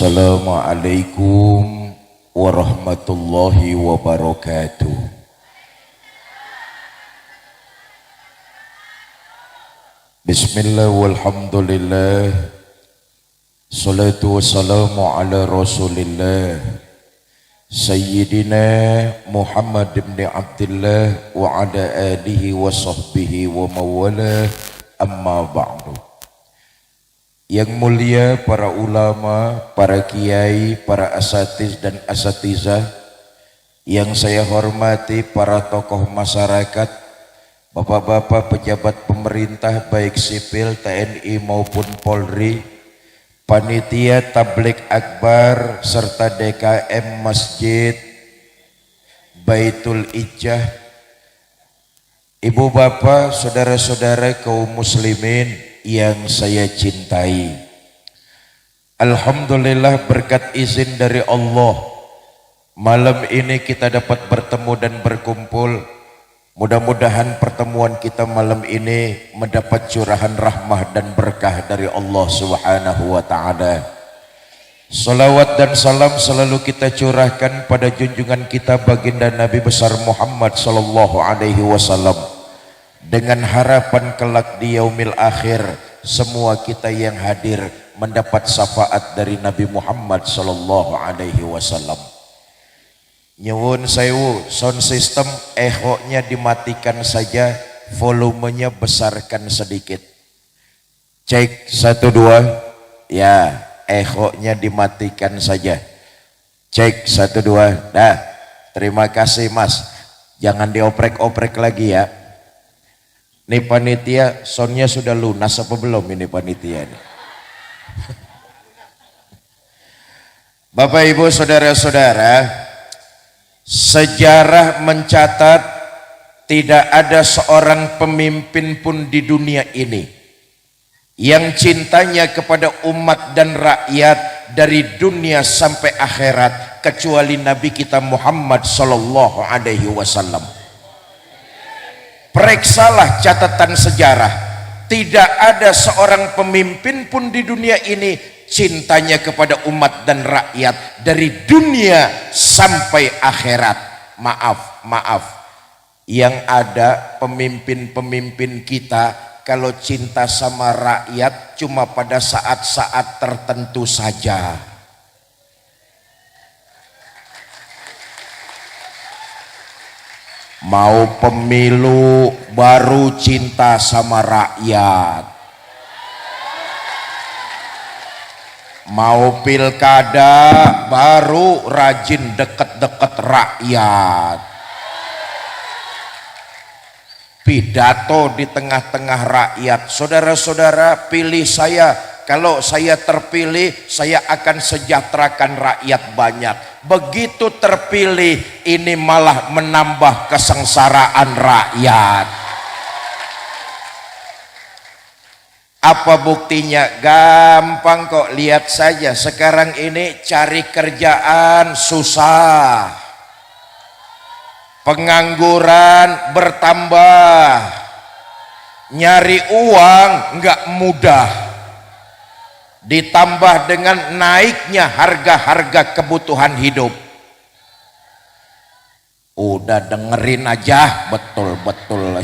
Assalamualaikum warahmatullahi wabarakatuh. Bismillah walhamdulillah. Salatu wassalamu ala rasulillah Sayyidina Muhammad ibn Abdullah wa ala alihi wa sahbihi wa mawala, amma ba'du. Yang mulia para ulama, para kiai, para asatiz dan asatizah, yang saya hormati para tokoh masyarakat, bapak-bapak pejabat pemerintah baik sipil, TNI maupun Polri, panitia tabligh akbar serta DKM Masjid Baitul Ijjah, ibu bapak, saudara-saudara kaum muslimin yang saya cintai. Alhamdulillah berkat izin dari Allah, malam ini kita dapat bertemu dan berkumpul. Mudah-mudahan pertemuan kita malam ini mendapat curahan rahmah dan berkah dari Allah Subhanahu wa ta'ala. Salawat dan salam selalu kita curahkan pada junjungan kita baginda Nabi besar Muhammad sallallahu alaihi wasallam, dengan harapan kelak di yaumil akhir semua kita yang hadir mendapat syafaat dari Nabi Muhammad sallallahu alaihi wasallam. Nyuwun sewu, sound system echo-nya dimatikan saja, volumenya besarkan sedikit. Cek 1 2. Ya, echo-nya dimatikan saja. Cek 1 2. Dah. Terima kasih Mas. Jangan dioprek-oprek lagi ya. Nih panitia, soundnya sudah lunas apa belum ini panitia ini? Bapak Ibu saudara-saudara, sejarah mencatat tidak ada seorang pemimpin pun di dunia ini yang cintanya kepada umat dan rakyat dari dunia sampai akhirat kecuali Nabi kita Muhammad sallallahu alaihi wasallam. Periksalah catatan sejarah, tidak ada seorang pemimpin pun di dunia ini cintanya kepada umat dan rakyat dari dunia sampai akhirat. Maaf, yang ada pemimpin-pemimpin kita kalau cinta sama rakyat cuma pada saat-saat tertentu saja. Mau pemilu baru cinta sama rakyat, mau pilkada baru rajin deket-deket rakyat, pidato di tengah-tengah rakyat. Saudara-saudara, pilih saya, kalau saya terpilih saya akan sejahterakan rakyat banyak. Begitu terpilih ini malah menambah kesengsaraan rakyat. Apa buktinya? Gampang kok, lihat saja sekarang ini cari kerjaan susah, pengangguran bertambah, nyari uang nggak mudah, ditambah dengan naiknya harga-harga kebutuhan hidup. Udah dengerin aja, betul-betul.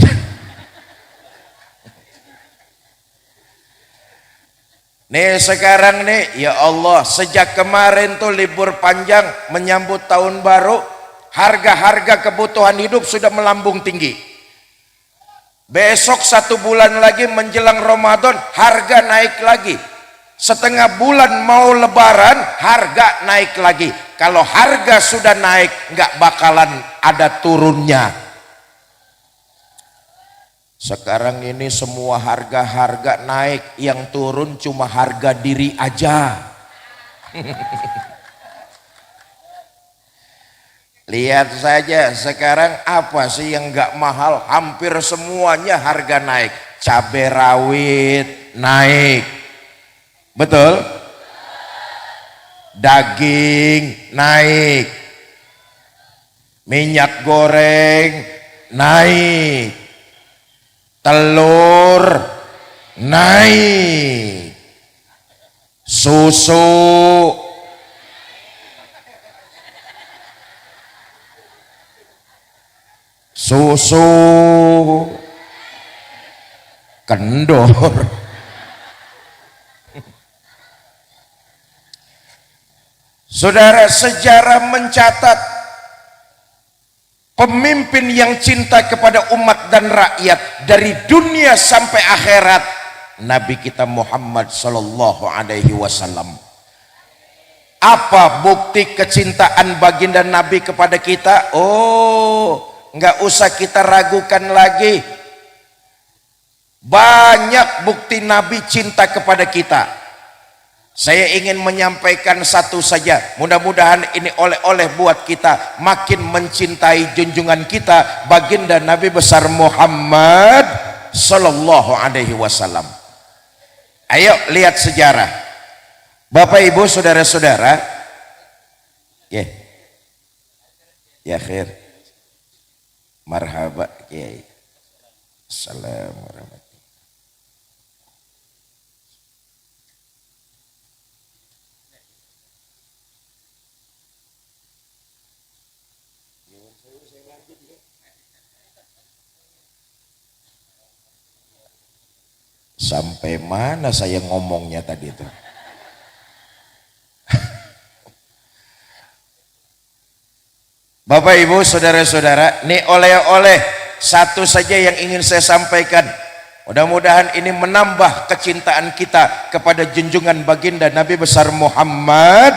Nih sekarang nih, ya Allah, sejak kemarin tuh libur panjang menyambut tahun baru, harga-harga kebutuhan hidup sudah melambung tinggi. Besok 1 bulan lagi menjelang Ramadan harga naik lagi. Setengah bulan mau lebaran harga naik lagi. Kalau harga sudah naik nggak bakalan ada turunnya. Sekarang ini semua harga-harga naik, yang turun cuma harga diri aja. Lihat saja sekarang apa sih yang nggak mahal? Hampir semuanya harga naik. Cabai rawit naik, betul? Daging naik, minyak goreng naik, telur naik, susu susu kendor. Saudara, sejarah mencatat pemimpin yang cinta kepada umat dan rakyat dari dunia sampai akhirat, Nabi kita Muhammad sallallahu alaihi wasallam. Apa bukti kecintaan baginda Nabi kepada kita? Oh, nggak usah kita ragukan lagi. Banyak bukti Nabi cinta kepada kita. Saya ingin menyampaikan satu saja. Mudah-mudahan ini oleh-oleh buat kita makin mencintai junjungan kita baginda Nabi besar Muhammad sallallahu alaihi wasallam. Ayo lihat sejarah. Bapak Ibu saudara-saudara, ya khair, marhaba, Kiai. Assalamualaikum. Sampai mana saya ngomongnya tadi itu? Bapak Ibu saudara-saudara, ini oleh-oleh satu saja yang ingin saya sampaikan. Mudah-mudahan ini menambah kecintaan kita kepada junjungan baginda Nabi besar Muhammad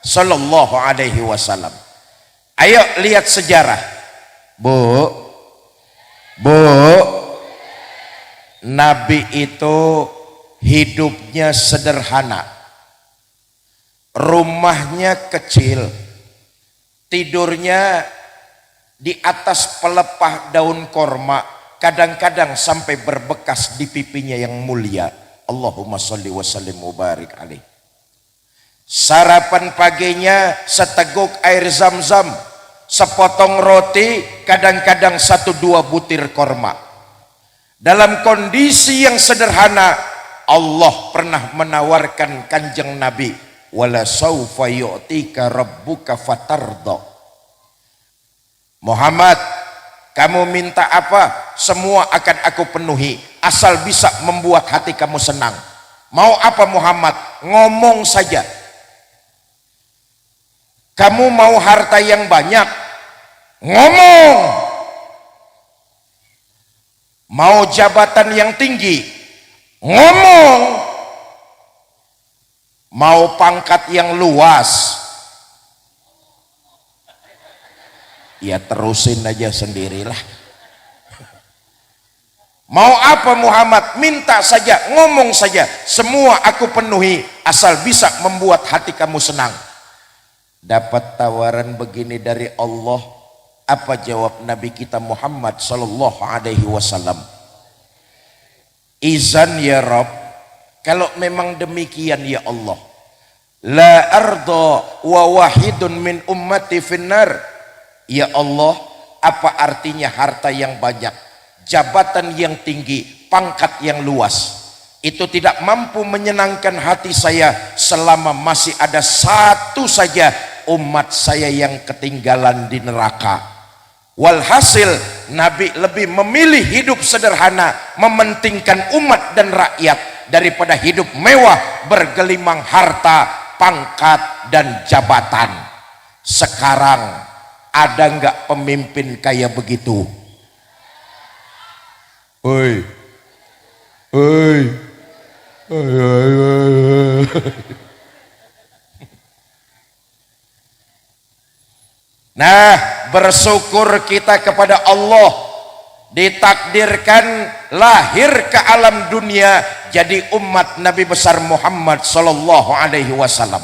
sallallahu alaihi wasallam. Ayo lihat sejarah. Bu, Nabi itu hidupnya sederhana, rumahnya kecil, tidurnya di atas pelepah daun korma, kadang-kadang sampai berbekas di pipinya yang mulia. Allahumma sholli wa sallim mubarik alaih. Sarapan paginya seteguk air zam-zam, sepotong roti, kadang-kadang 1-2 butir korma. Dalam kondisi yang sederhana, Allah pernah menawarkan kanjeng Nabi, wala saufa yu'tika rabbuka fatarda. Muhammad, kamu minta apa? Semua akan aku penuhi, asal bisa membuat hati kamu senang. Mau apa Muhammad? Ngomong saja. Kamu mau harta yang banyak? Ngomong. Mau jabatan yang tinggi? Ngomong. Mau pangkat yang luas? Ya terusin aja sendirilah. Mau apa Muhammad? Minta saja, ngomong saja. Semua aku penuhi, asal bisa membuat hati kamu senang. Dapat tawaran begini dari Allah, apa jawab Nabi kita Muhammad sallallahu alaihi wasallam? Izan ya Rabb, kalau memang demikian ya Allah, la arda wa wahidun min ummati finnar. Ya Allah, apa artinya harta yang banyak, jabatan yang tinggi, pangkat yang luas? Itu tidak mampu menyenangkan hati saya selama masih ada satu saja umat saya yang ketinggalan di neraka. Walhasil Nabi lebih memilih hidup sederhana, mementingkan umat dan rakyat daripada hidup mewah bergelimang harta, pangkat dan jabatan. Sekarang ada nggak pemimpin kayak begitu? Oi. Nah, bersyukur kita kepada Allah, ditakdirkan lahir ke alam dunia jadi umat Nabi besar Muhammad sallallahu alaihi wasallam.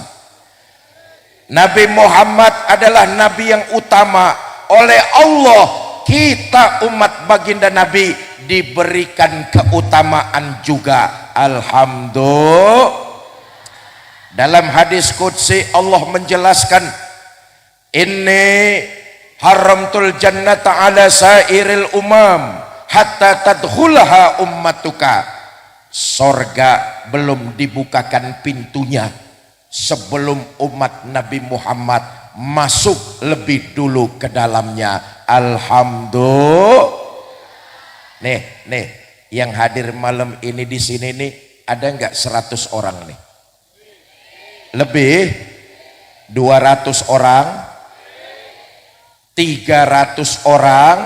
Nabi Muhammad adalah nabi yang utama. Oleh Allah, kita umat baginda Nabi diberikan keutamaan juga. Alhamdulillah. Dalam hadis qudsi Allah menjelaskan, inni haramtul jannata ala sairil umam hatta tadkhulaha ummatuka. Sorga belum dibukakan pintunya sebelum umat Nabi Muhammad masuk lebih dulu ke dalamnya. Alhamdulillah. Nih, yang hadir malam ini di sini nih ada nggak 100 orang nih? Lebih 200 orang, 300 orang,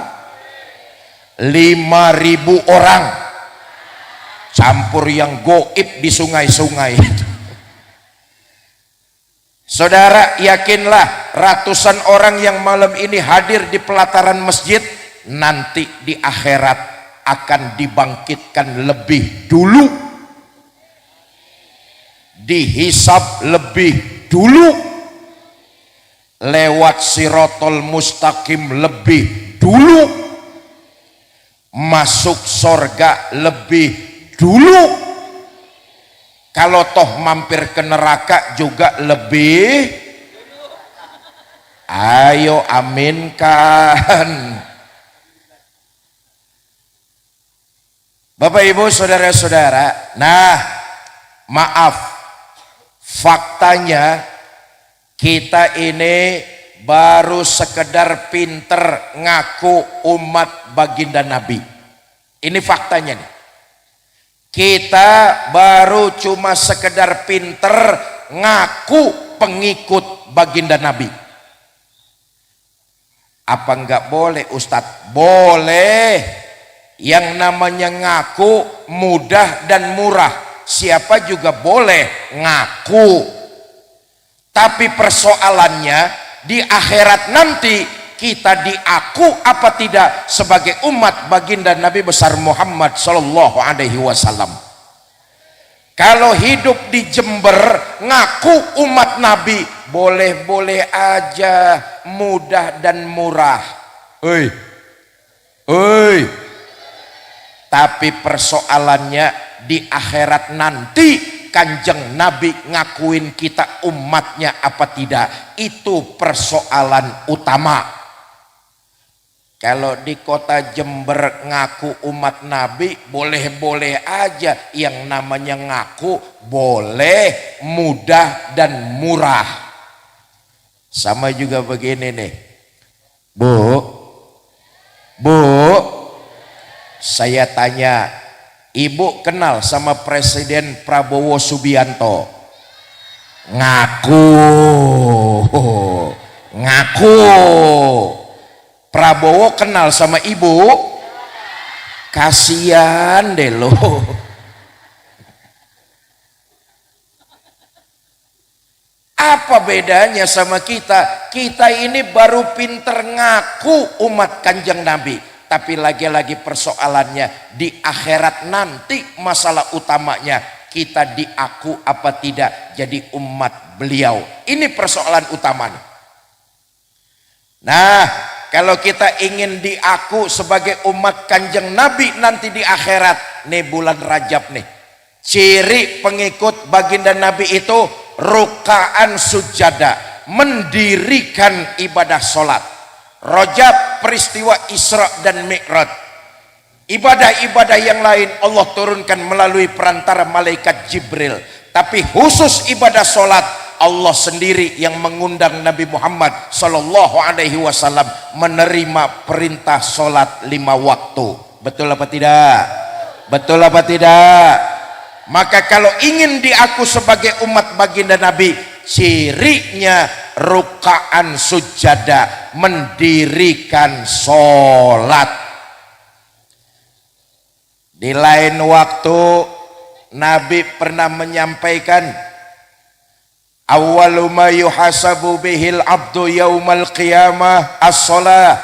5.000 orang, campur yang goib di sungai-sungai. Saudara, yakinlah ratusan orang yang malam ini hadir di pelataran masjid nanti di akhirat akan dibangkitkan lebih dulu, dihisab lebih dulu, lewat sirotol mustaqim lebih dulu, masuk sorga lebih dulu, kalau toh mampir ke neraka juga lebih. Ayo aminkan. Bapak Ibu saudara-saudara, nah maaf, faktanya kita ini baru sekedar pinter ngaku umat baginda Nabi. Ini faktanya nih. Kita baru cuma sekedar pinter ngaku pengikut baginda Nabi. Apa enggak boleh Ustadz? Boleh. Yang namanya ngaku mudah dan murah. Siapa juga boleh ngaku. Tapi persoalannya di akhirat nanti kita diaku apa tidak sebagai umat baginda Nabi besar Muhammad sallallahu alaihi wasallam. Kalau hidup di Jember ngaku umat Nabi boleh-boleh aja, mudah dan murah. Tapi persoalannya di akhirat nanti Kanjeng Nabi ngakuin kita umatnya apa tidak, itu persoalan utama. Kalau di kota Jember ngaku umat Nabi boleh-boleh aja, yang namanya ngaku boleh, mudah dan murah. Sama juga begini nih, Bu, saya tanya, Ibu kenal sama Presiden Prabowo Subianto? Ngaku. Prabowo kenal sama Ibu? Kasian deh lo. Apa bedanya sama kita? Kita ini baru pinter ngaku umat Kanjeng Nabi. Tapi lagi-lagi persoalannya di akhirat nanti, masalah utamanya kita diaku apa tidak jadi umat beliau. Ini persoalan utamanya. Nah, kalau kita ingin diaku sebagai umat Kanjeng Nabi nanti di akhirat, nih bulan Rajab nih, ciri pengikut baginda Nabi itu rukaan sujada, mendirikan ibadah sholat. Rajab peristiwa Isra dan Mi'raj. Ibadah-ibadah yang lain Allah turunkan melalui perantara malaikat Jibril, tapi khusus ibadah sholat Allah sendiri yang mengundang Nabi Muhammad sallallahu alaihi wasallam menerima perintah sholat 5 waktu. Betul apa tidak? Betul apa tidak? Maka kalau ingin diaku sebagai umat baginda Nabi, cirinya rukaan sujada, mendirikan sholat. Di lain waktu Nabi pernah menyampaikan, awwalu ma yuhasabu bihil abdu yaumal qiyamah as-shalah.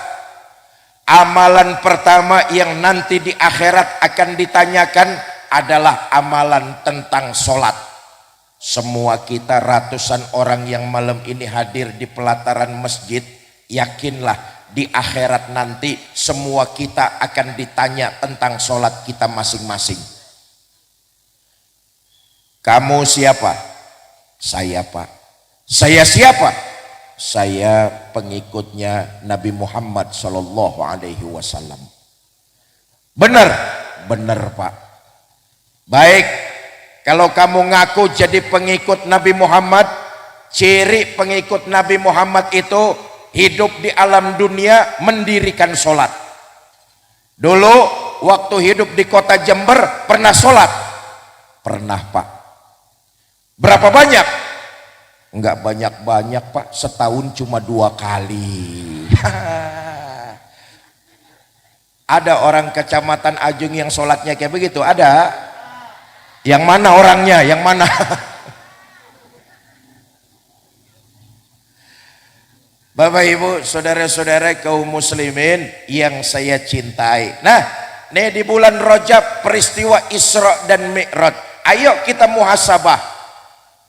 Amalan pertama yang nanti di akhirat akan ditanyakan adalah amalan tentang sholat. Semua kita ratusan orang yang malam ini hadir di pelataran masjid, yakinlah di akhirat nanti semua kita akan ditanya tentang sholat kita masing-masing. Kamu siapa? Saya, Pak. Saya siapa? Saya pengikutnya Nabi Muhammad sallallahu alaihi wasallam. Benar? Benar, Pak. Baik, kalau kamu ngaku jadi pengikut Nabi Muhammad, ciri pengikut Nabi Muhammad itu hidup di alam dunia mendirikan sholat. Dulu waktu hidup di kota Jember pernah sholat? Pernah Pak. Berapa banyak? Enggak banyak-banyak Pak, setahun cuma 2 kali. Ada orang kecamatan Ajung yang sholatnya kayak begitu? Ada? Yang mana orangnya? Yang mana? Bapak Ibu, saudara-saudara kaum muslimin yang saya cintai. Nah, ini di bulan Rajab peristiwa Isra dan Mi'raj. Ayo kita muhasabah.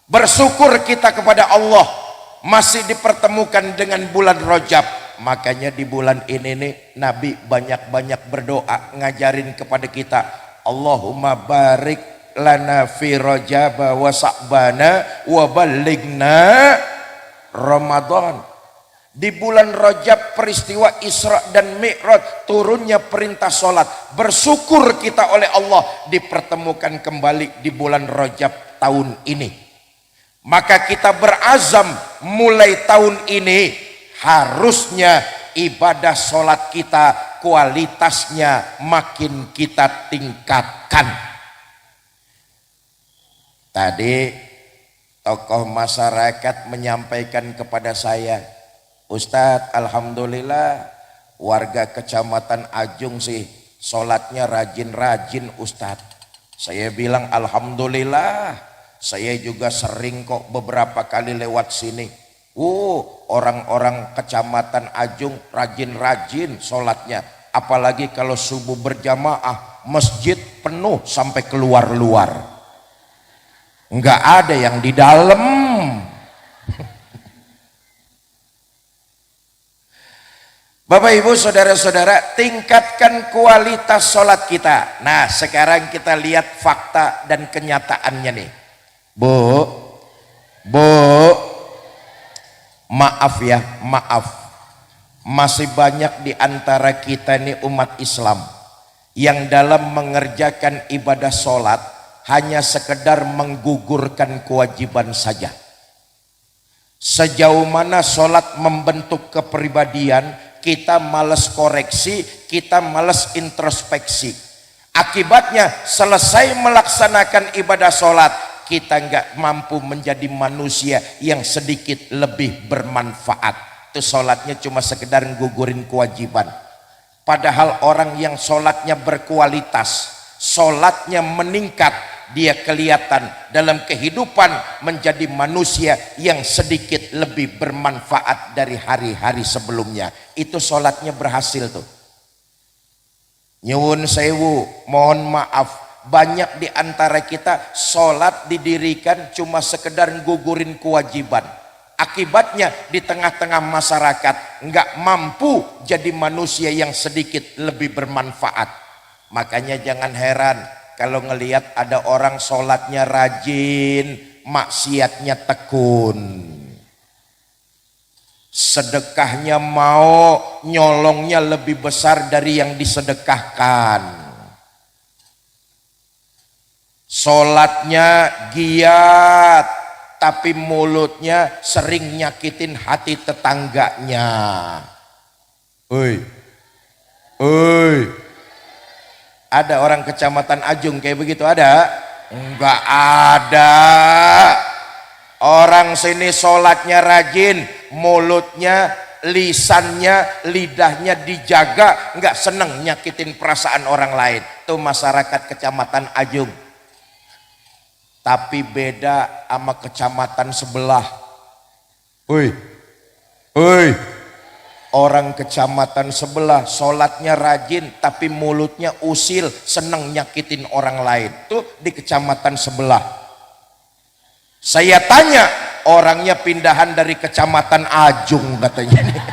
Bersyukur kita kepada Allah masih dipertemukan dengan bulan Rajab. Makanya di bulan ini nih Nabi banyak-banyak berdoa ngajarin kepada kita. Allahumma barik lana fi Rajab wa Sa'bana wa ballighna Ramadan. Di bulan Rajab peristiwa Isra dan Mi'raj, turunnya perintah sholat. Bersyukur kita oleh Allah dipertemukan kembali di bulan Rajab tahun ini. Maka kita berazam mulai tahun ini harusnya ibadah sholat kita kualitasnya makin kita tingkatkan. Tadi tokoh masyarakat menyampaikan kepada saya, Ustadz, alhamdulillah warga kecamatan Ajung sih sholatnya rajin-rajin Ustadz. Saya bilang alhamdulillah, saya juga sering kok beberapa kali lewat sini. Orang-orang kecamatan Ajung rajin-rajin sholatnya. Apalagi kalau subuh berjamaah, masjid penuh sampai keluar-luar. Enggak ada yang di dalam. Bapak Ibu saudara-saudara, tingkatkan kualitas sholat kita. Nah sekarang kita lihat fakta dan kenyataannya nih. Bu, maaf ya, maaf. Masih banyak di antara kita nih umat Islam yang dalam mengerjakan ibadah sholat hanya sekedar menggugurkan kewajiban saja. Sejauh mana sholat membentuk kepribadian, kita malas koreksi, kita malas introspeksi. Akibatnya selesai melaksanakan ibadah sholat, kita nggak mampu menjadi manusia yang sedikit lebih bermanfaat. Itu sholatnya cuma sekedar gugurin kewajiban. Padahal orang yang sholatnya berkualitas, sholatnya meningkat, dia kelihatan dalam kehidupan menjadi manusia yang sedikit lebih bermanfaat dari hari-hari sebelumnya. Itu sholatnya berhasil tuh. Nyuwun sewu, mohon maaf, banyak di antara kita sholat didirikan cuma sekedar gugurin kewajiban. Akibatnya di tengah-tengah masyarakat nggak mampu jadi manusia yang sedikit lebih bermanfaat. Makanya jangan heran kalau ngelihat ada orang sholatnya rajin, maksiatnya tekun. Sedekahnya mau, nyolongnya lebih besar dari yang disedekahkan. Sholatnya giat, tapi mulutnya sering nyakitin hati tetangganya. Ada orang kecamatan Ajung kayak begitu ada? Enggak ada. Orang sini sholatnya rajin, mulutnya, lisannya, lidahnya dijaga, enggak seneng nyakitin perasaan orang lain. Itu masyarakat kecamatan Ajung. Tapi beda sama kecamatan sebelah. Orang kecamatan sebelah sholatnya rajin tapi mulutnya usil, seneng nyakitin orang lain. Tuh di kecamatan sebelah. Saya tanya, orangnya pindahan dari kecamatan Ajung katanya.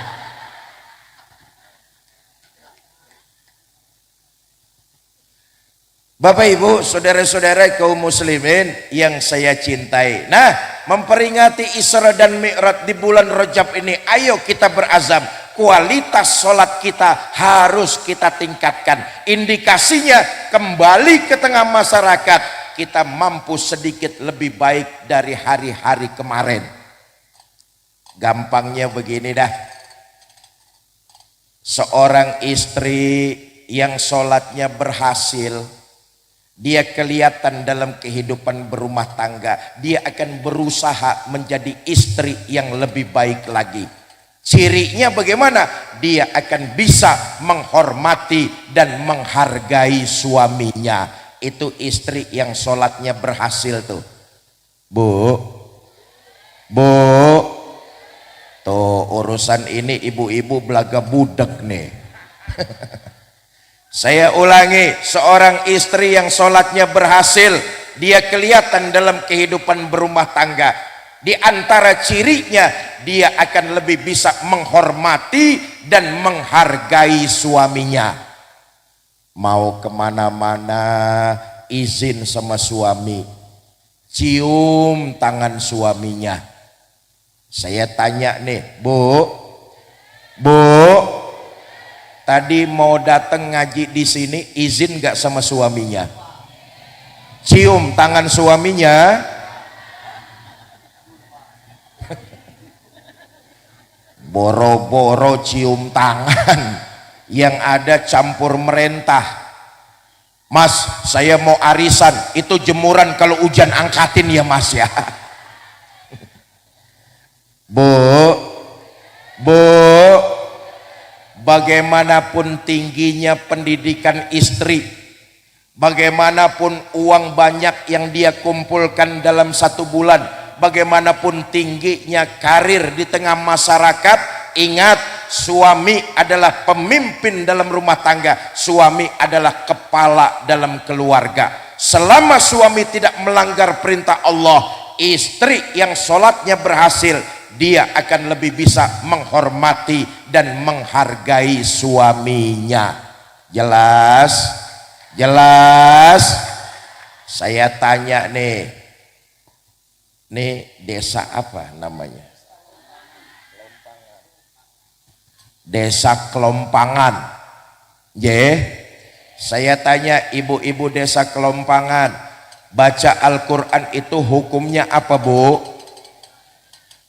Bapak Ibu, saudara-saudara kaum muslimin yang saya cintai. Nah, memperingati Isra dan Mi'raj di bulan Rajab ini, ayo kita berazam. Kualitas sholat kita harus kita tingkatkan. Indikasinya kembali ke tengah masyarakat, kita mampu sedikit lebih baik dari hari-hari kemarin. Gampangnya begini dah. Seorang istri yang sholatnya berhasil, dia kelihatan dalam kehidupan berumah tangga, dia akan berusaha menjadi istri yang lebih baik lagi. Cirinya bagaimana? Dia akan bisa menghormati dan menghargai suaminya. Itu istri yang sholatnya berhasil tuh. Bu, tuh urusan ini ibu-ibu belaga budek nih. Saya ulangi, seorang istri yang sholatnya berhasil, dia kelihatan dalam kehidupan berumah tangga. Di antara cirinya, dia akan lebih bisa menghormati dan menghargai suaminya. Mau kemana-mana, izin sama suami, cium tangan suaminya. Saya tanya nih, Bu, tadi mau datang ngaji di sini, izin gak sama suaminya? Cium tangan suaminya. Boro-boro cium tangan, yang ada campur merentah. Mas, saya mau arisan, itu jemuran kalau hujan angkatin ya mas ya. Bu, bagaimanapun tingginya pendidikan istri, bagaimanapun uang banyak yang dia kumpulkan dalam satu bulan, bagaimanapun tingginya karir di tengah masyarakat, ingat, suami adalah pemimpin dalam rumah tangga, suami adalah kepala dalam keluarga. Selama suami tidak melanggar perintah Allah, istri yang sholatnya berhasil, dia akan lebih bisa menghormati dan menghargai suaminya. Jelas? Saya tanya nih, desa apa namanya? Desa Kelompangan. Saya tanya ibu-ibu desa Kelompangan, baca Al-Quran itu hukumnya apa, Bu?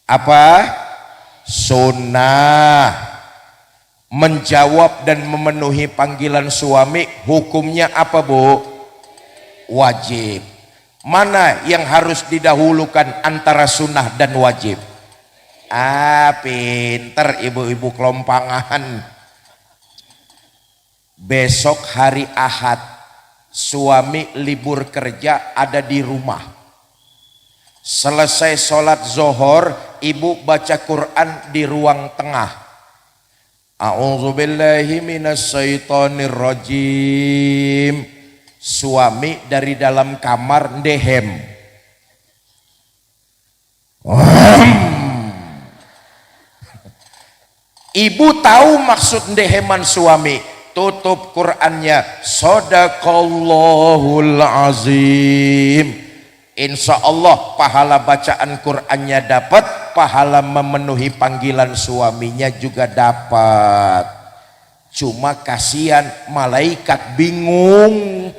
Apa? Sunnah. Menjawab dan memenuhi panggilan suami hukumnya apa, Bu? Wajib. Mana yang harus didahulukan antara sunnah dan wajib? Pinter ibu-ibu Kelompangan. Besok hari Ahad, suami libur kerja ada di rumah. Selesai sholat zohor, ibu baca Quran di ruang tengah. A'udzubillahi minasyaitonirrajim. Suami dari dalam kamar ndehem. Ibu tahu maksud ndeheman suami, tutup Qur'annya, Shadaqallahul azim. Insya Allah pahala bacaan Qur'annya dapat, pahala memenuhi panggilan suaminya juga dapat. Cuma kasihan malaikat bingung.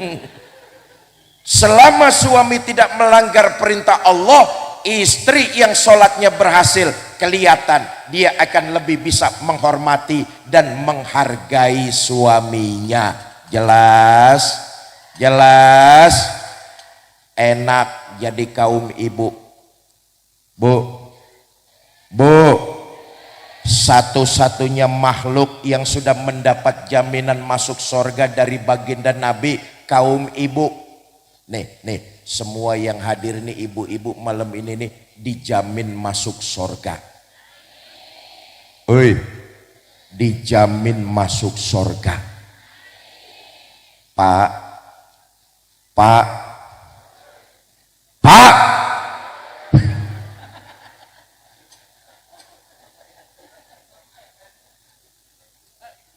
Selama suami tidak melanggar perintah Allah, istri yang sholatnya berhasil, kelihatan dia akan lebih bisa menghormati dan menghargai suaminya. Jelas? Enak jadi kaum ibu. Bu, satu-satunya makhluk yang sudah mendapat jaminan masuk surga dari baginda Nabi, kaum ibu. Nih, semua yang hadir nih ibu-ibu malam ini nih dijamin masuk surga. Dijamin masuk surga. Pak.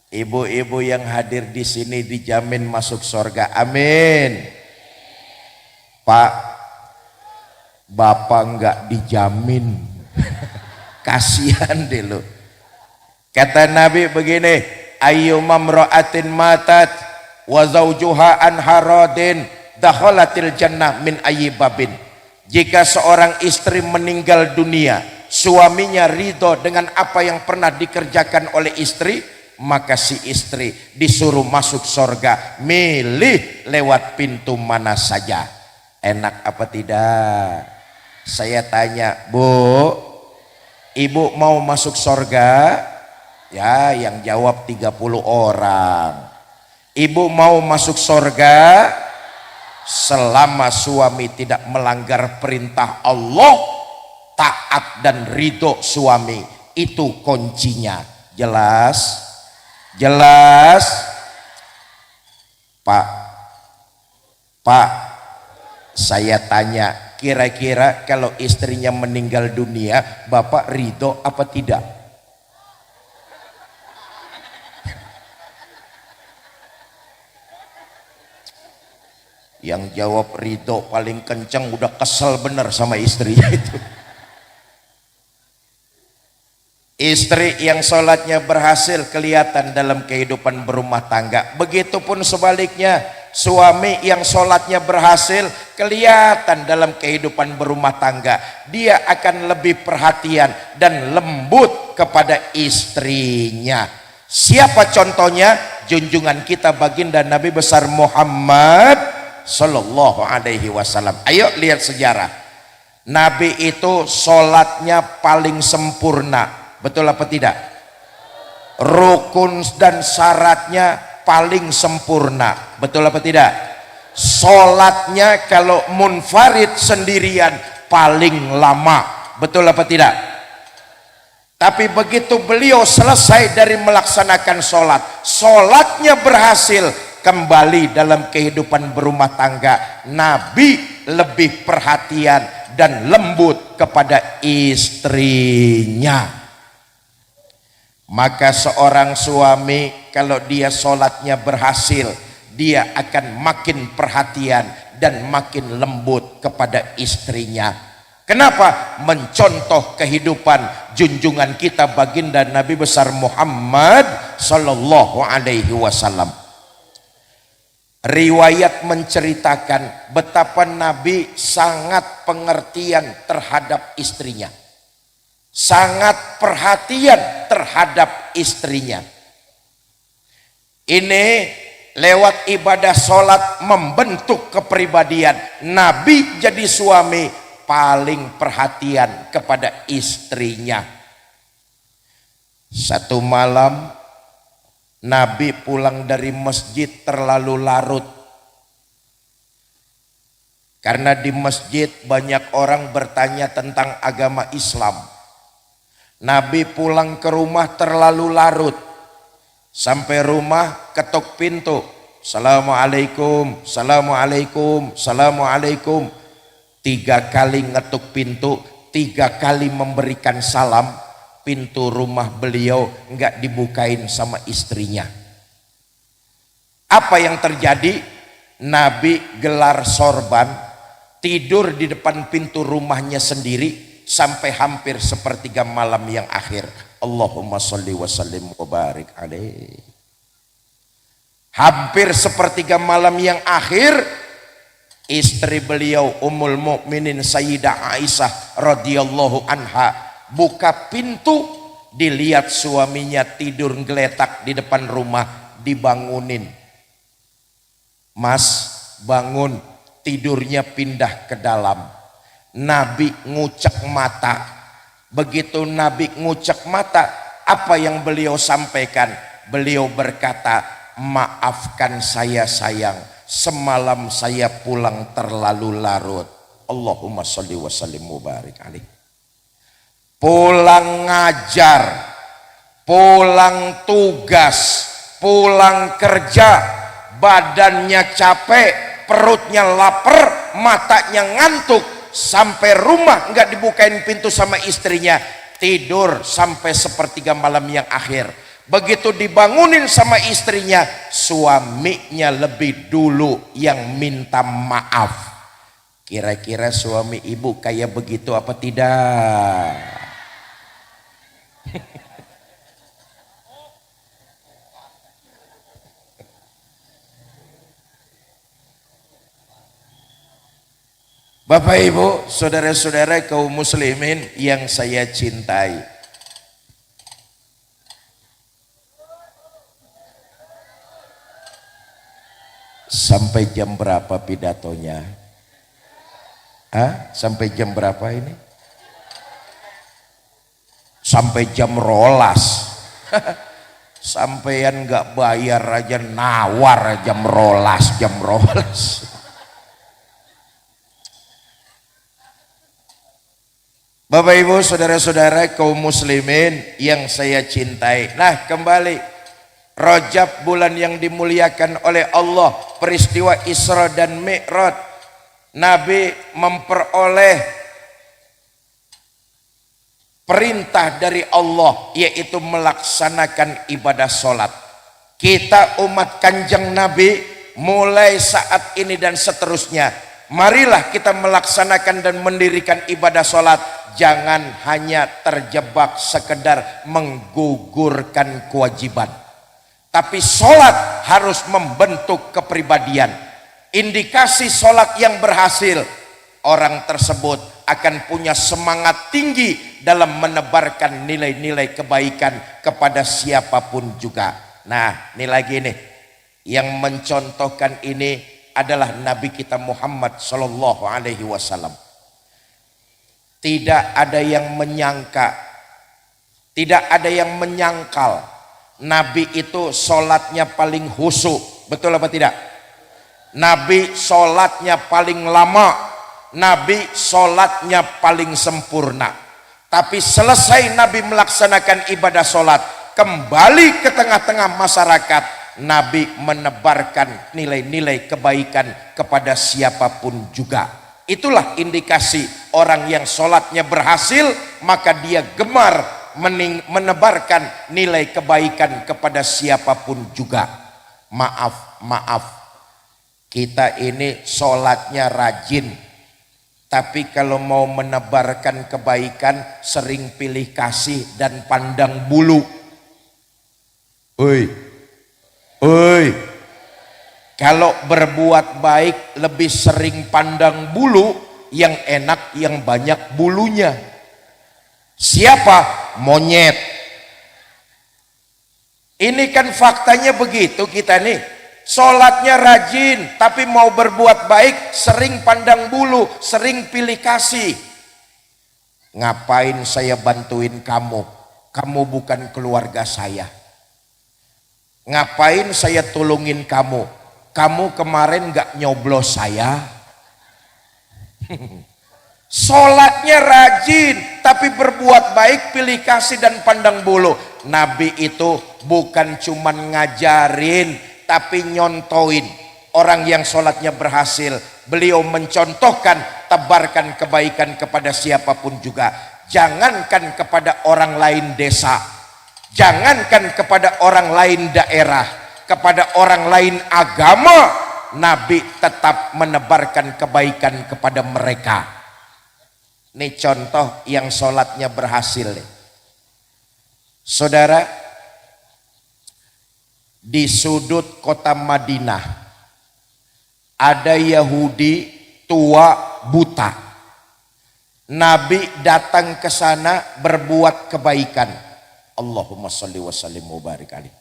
Ibu-ibu yang hadir di sini dijamin masuk surga. Amin. Pak, bapak enggak dijamin. Kasihan deh lo. Kata Nabi begini, ayyumam ra'atin matat wa zawjuha an haradin dakhalatil jannah min ayyibabin. Jika seorang istri meninggal dunia, suaminya ridho dengan apa yang pernah dikerjakan oleh istri, maka si istri disuruh masuk surga, milih lewat pintu mana saja. Enak apa tidak? Saya tanya, Bu, ibu mau masuk surga? Ya, yang jawab 30 orang. Ibu mau masuk surga selama suami tidak melanggar perintah Allah, taat dan ridho suami, itu kuncinya. Jelas? Jelas? Pak, saya tanya, kira-kira kalau istrinya meninggal dunia, Bapak ridho apa tidak? Yang jawab ridho paling kencang udah kesel bener sama istrinya itu. Istri yang sholatnya berhasil kelihatan dalam kehidupan berumah tangga. Begitupun sebaliknya, suami yang sholatnya berhasil kelihatan dalam kehidupan berumah tangga. Dia akan lebih perhatian dan lembut kepada istrinya. Siapa contohnya? Junjungan kita baginda Nabi besar Muhammad Sallallahu Alaihi Wasallam. Ayo lihat sejarah. Nabi itu sholatnya paling sempurna. Betul apa tidak? Rukun dan syaratnya paling sempurna. Betul apa tidak? Sholatnya kalau munfarid sendirian paling lama. Betul apa tidak? Tapi begitu beliau selesai dari melaksanakan sholat, sholatnya berhasil, kembali dalam kehidupan berumah tangga, Nabi lebih perhatian dan lembut kepada istrinya. Maka seorang suami kalau dia sholatnya berhasil, dia akan makin perhatian dan makin lembut kepada istrinya. Kenapa? Mencontoh kehidupan junjungan kita baginda Nabi besar Muhammad Sallallahu Alaihi Wasallam. Riwayat menceritakan betapa Nabi sangat pengertian terhadap istrinya, sangat perhatian terhadap istrinya. Ini lewat ibadah sholat membentuk kepribadian. Nabi jadi suami paling perhatian kepada istrinya. Satu malam Nabi pulang dari masjid terlalu larut. Karena di masjid banyak orang bertanya tentang agama Islam. Nabi pulang ke rumah terlalu larut. Sampai rumah ketuk pintu. Assalamualaikum, assalamualaikum, assalamualaikum. 3 kali ngetuk pintu, 3 kali memberikan salam. Pintu rumah beliau enggak dibukain sama istrinya. Apa yang terjadi? Nabi gelar sorban, tidur di depan pintu rumahnya sendiri sampai hampir sepertiga malam yang akhir. Allahumma sholli wa sallim wa barik alaih. Hampir sepertiga malam yang akhir, istri beliau Ummul Mukminin Sayyidah Aisyah radhiyallahu anha buka pintu, dilihat suaminya tidur geletak di depan rumah, dibangunin. Mas, bangun, tidurnya pindah ke dalam. Nabi ngucek mata. Begitu Nabi ngucek mata, apa yang beliau sampaikan? Beliau berkata, maafkan saya sayang, semalam saya pulang terlalu larut. Allahumma sholli wa sallim wa barik alaih. Pulang ngajar, pulang tugas, pulang kerja, badannya capek, perutnya lapar, matanya ngantuk, sampai rumah nggak dibukain pintu sama istrinya, tidur sampai sepertiga malam yang akhir. Begitu dibangunin sama istrinya, suaminya lebih dulu yang minta maaf. Kira-kira suami ibu kayak begitu apa tidak? Bapak Ibu, saudara-saudara kaum muslimin yang saya cintai. Sampai jam berapa pidatonya? Hah? Sampai jam berapa ini? Sampai jam rolas. Sampean nggak bayar aja nawar jam rolas. Bapak Ibu, saudara-saudara kaum muslimin yang saya cintai. Nah, kembali Rajab, bulan yang dimuliakan oleh Allah, peristiwa Isra dan Mi'raj. Nabi memperoleh perintah dari Allah, yaitu melaksanakan ibadah sholat. Kita umat Kanjeng Nabi mulai saat ini dan seterusnya, marilah kita melaksanakan dan mendirikan ibadah sholat. Jangan hanya terjebak sekedar menggugurkan kewajiban, tapi sholat harus membentuk kepribadian. Indikasi sholat yang berhasil, orang tersebut akan punya semangat tinggi dalam menebarkan nilai-nilai kebaikan kepada siapapun juga. Nah, ini lagi nih, yang mencontohkan ini adalah Nabi kita Muhammad Sallallahu Alaihi Wasallam. Tidak ada yang menyangka, tidak ada yang menyangkal Nabi itu sholatnya paling khusyuk. Betul apa tidak? Nabi sholatnya paling lama, Nabi sholatnya paling sempurna. Tapi selesai Nabi melaksanakan ibadah sholat, kembali ke tengah-tengah masyarakat, Nabi menebarkan nilai-nilai kebaikan kepada siapapun juga. Itulah indikasi orang yang sholatnya berhasil, maka dia gemar menebarkan nilai kebaikan kepada siapapun juga. Maaf, kita ini sholatnya rajin, tapi kalau mau menebarkan kebaikan sering pilih kasih dan pandang bulu. Oi. Kalau berbuat baik lebih sering pandang bulu, yang enak yang banyak bulunya. Siapa? Monyet. Ini kan faktanya begitu kita nih. Sholatnya rajin, tapi mau berbuat baik sering pandang bulu, sering pilih kasih. Ngapain saya bantuin kamu? Kamu bukan keluarga saya. Ngapain saya tolongin kamu? Kamu kemarin gak nyoblos saya. Sholatnya rajin, tapi berbuat baik, pilih kasih dan pandang bulu. Nabi itu bukan cuman ngajarin, tapi nyontoin. Orang yang sholatnya berhasil, beliau mencontohkan, tebarkan kebaikan kepada siapapun juga. Jangankan kepada orang lain desa, jangankan kepada orang lain daerah, kepada orang lain agama, Nabi tetap menebarkan kebaikan kepada mereka. Ini contoh yang sholatnya berhasil. Saudara, di sudut kota Madinah ada Yahudi tua buta. Nabi datang ke sana berbuat kebaikan. Allahumma sholli wa sallim wa barik alaihi.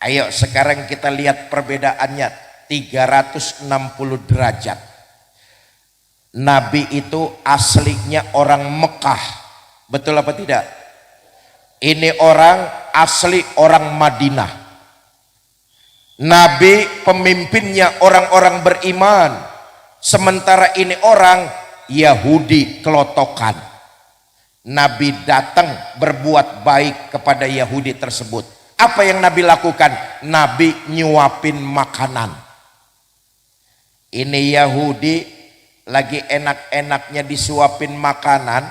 Ayo sekarang kita lihat perbedaannya 360 derajat. Nabi itu aslinya orang Mekah. Betul apa tidak? Ini orang asli orang Madinah. Nabi pemimpinnya orang-orang beriman. Sementara ini orang Yahudi kelotokan. Nabi datang berbuat baik kepada Yahudi tersebut. Apa yang Nabi lakukan? Nabi nyuapin makanan. Ini Yahudi lagi enak-enaknya disuapin makanan,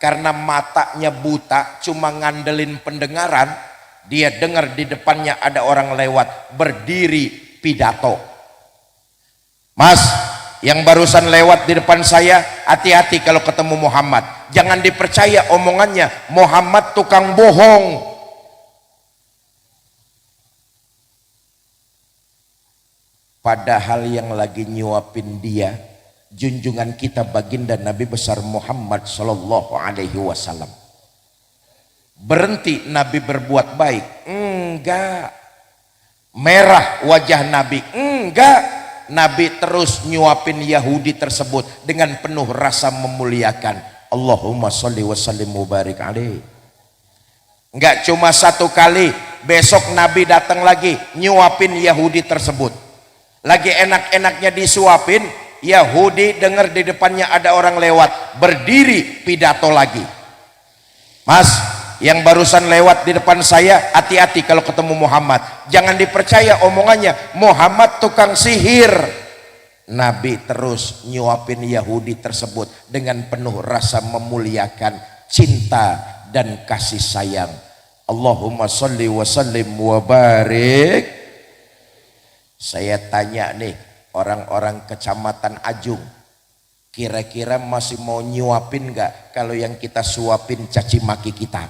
karena matanya buta, cuma ngandelin pendengaran. Dia dengar di depannya ada orang lewat, berdiri pidato. Mas, yang barusan lewat di depan saya, hati-hati kalau ketemu Muhammad. Jangan dipercaya omongannya, Muhammad tukang bohong. Padahal yang lagi nyuapin dia junjungan kita baginda Nabi besar Muhammad Sallallahu Alaihi Wasallam. Berhenti Nabi berbuat baik? Enggak. merah wajah Nabi. Enggak, Nabi terus nyuapin Yahudi tersebut dengan penuh rasa memuliakan. Allahumma sholli wa sallim mubarik alaih. Enggak cuma satu kali, besok Nabi datang lagi nyuapin Yahudi tersebut. Lagi enak-enaknya disuapin, Yahudi dengar di depannya ada orang lewat, berdiri pidato lagi. Mas, yang barusan lewat di depan saya, hati-hati kalau ketemu Muhammad, jangan dipercaya omongannya, Muhammad tukang sihir. Nabi terus nyuapin Yahudi tersebut dengan penuh rasa memuliakan, cinta dan kasih sayang. Allahumma sholli wa sallim wa barik. Saya tanya nih, orang-orang kecamatan Ajung, kira-kira masih mau nyuapin gak kalau yang kita suapin caci maki kita?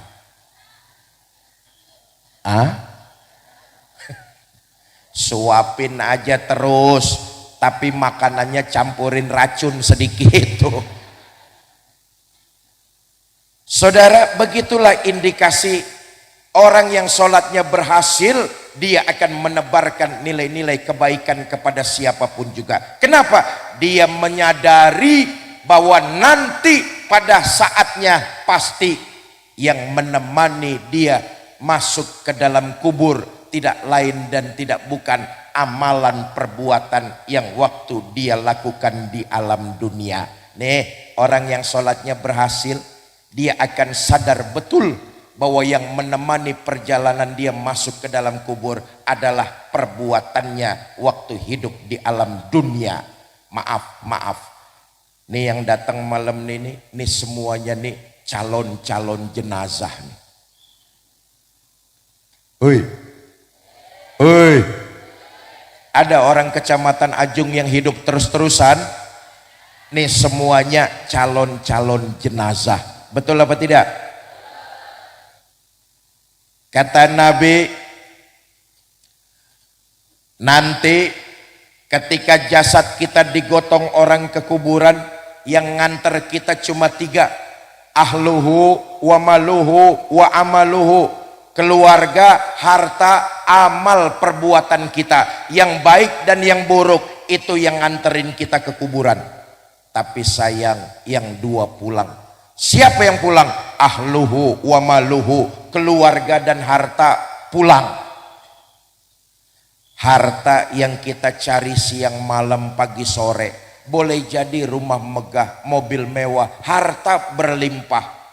Suapin aja terus, tapi makanannya campurin racun sedikit tuh. Saudara, begitulah indikasi orang yang sholatnya berhasil, dia akan menebarkan nilai-nilai kebaikan kepada siapapun juga. Kenapa? Dia menyadari bahwa nanti pada saatnya pasti yang menemani dia masuk ke dalam kubur tidak lain dan tidak bukan amalan perbuatan yang waktu dia lakukan di alam dunia. Nih, orang yang sholatnya berhasil, dia akan sadar betul bahwa yang menemani perjalanan dia masuk ke dalam kubur adalah perbuatannya waktu hidup di alam dunia. Maaf. Nih yang datang malam ini semuanya nih calon-calon jenazah nih. Hoi. Ada orang kecamatan Ajung yang hidup terus-terusan. Nih semuanya calon-calon jenazah. Betul apa tidak? Kata Nabi, nanti ketika jasad kita digotong orang ke kuburan, yang nganter kita cuma 3, ahluhu wa maluhu wa amaluhu, keluarga, harta, amal perbuatan kita, yang baik dan yang buruk, itu yang nganterin kita ke kuburan. Tapi sayang, yang 2 pulang. Siapa yang pulang? Ahluhu wa maluhu, keluarga dan harta pulang. Harta yang kita cari siang malam pagi sore, boleh jadi rumah megah, mobil mewah, harta berlimpah.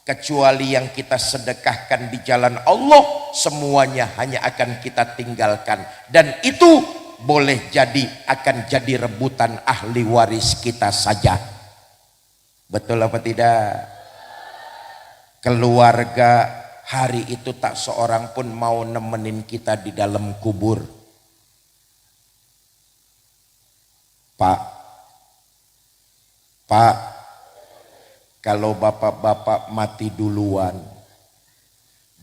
Kecuali yang kita sedekahkan di jalan Allah, semuanya hanya akan kita tinggalkan. Dan itu boleh jadi akan jadi rebutan ahli waris kita saja. Betul apa tidak? Keluarga hari itu tak seorang pun mau nemenin kita di dalam kubur. Pak, kalau bapak-bapak mati duluan,